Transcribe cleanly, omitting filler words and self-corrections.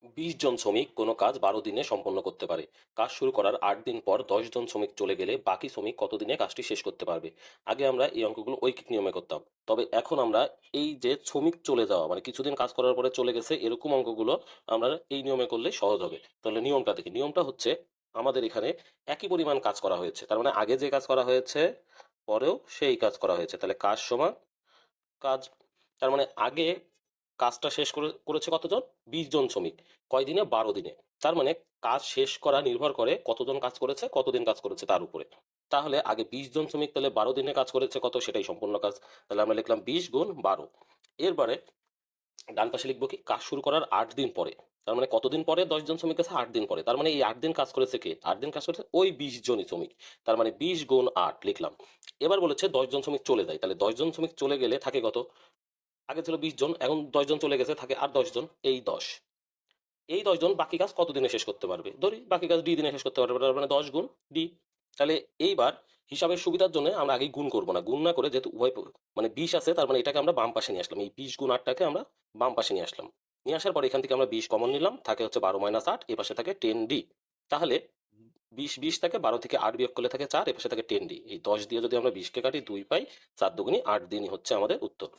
20 জন শ্রমিক কোনো কাজ 12 দিনে সম্পন্ন করতে পারে। কাজ শুরু করার 8 দিন পর 10 জন শ্রমিক চলে গেলে বাকি শ্রমিক কত দিনে কাজটি শেষ করতে পারবে? আগে আমরা এই অঙ্কগুলো ঐকিক নিয়মে করতাম। তবে এখন আমরা এই যে শ্রমিক চলে যাওয়া মানে কিছুদিন কাজ করার পরে চলে গেছে এরকম অঙ্কগুলো আমরা এই নিয়মে করলে সহজ হবে। তাহলে নিয়মটা দেখি। নিয়মটা হচ্ছে আমাদের এখানে একই পরিমাণ কাজ করা হয়েছে। তার মানে আগে যে কাজ করা হয়েছে পরেও সেই কাজ করা হয়েছে। তাহলে কাজ সমান কাজ। তার মানে আগে কাজটা শেষ করেছে কতজন? 20 জন শ্রমিক। কয় দিনে? 12 দিনে। তার মানে কাজ শেষ করা নির্ভর করে কতজন কাজ করেছে, কতদিন কাজ করেছে তার উপরে। তাহলে আগে 20 জন শ্রমিক, তাহলে 12 দিনে কাজ করেছে কত, সেটাই সম্পূর্ণ কাজ। তাহলে আমরা লিখলাম 20 গুণ 12। এরপরে ডান পাশে লিখবো কি, কাজ শুরু করার 8 দিন পরে। তার মানে কতদিন পরে 10 জন শ্রমিক আছে? 8 দিন পরে। তার মানে এই 8 দিন কাজ করেছে কে? 8 দিন কাজ করেছে ওই 20 জনই শ্রমিক। তার মানে 20 গুণ 8 লিখলাম। এবার বলেছে 10 জন শ্রমিক চলে যায়। তাহলে 10 জন শ্রমিক চলে গেলে থাকে কত? আগে ছিল 20 জন, এখন 10 জন চলে গেছে, থাকে আর 10 জন, এই 10। এই 10 জন বাকি কাজ কত দিনে শেষ করতে পারবে? ধরি বাকি কাজ ডি দিনে শেষ করতে পারবে, তার মানে 10 গুণ ডি। তাহলে এইবার হিসাবের সুবিধার জন্য আমরা আগে গুণ করব না, গুণ না করে যেহেতু উভয় মানে 20 আছে, তার মানে এটাকে আমরা বাম পাশে নিয়ে আসলাম। এই 20 গুণ 8টাকে আমরা বাম পাশে নিয়ে আসলাম। নিয়ে আসার পর এখান থেকে আমরা 20 কমন নিলাম, থাকে হচ্ছে 12 মাইনাস 8, এ পাশে থাকে 10 ডি। তাহলে 20 থাকে, 12 থেকে 8 বিয়োগ করলে থাকে 4, এ পাশে থাকে 10 ডি। এই 10 দিয়ে যদি আমরা 20কে কাটি 2 পাই, 4 দুগুণী 8 দিনই হচ্ছে আমাদের উত্তর।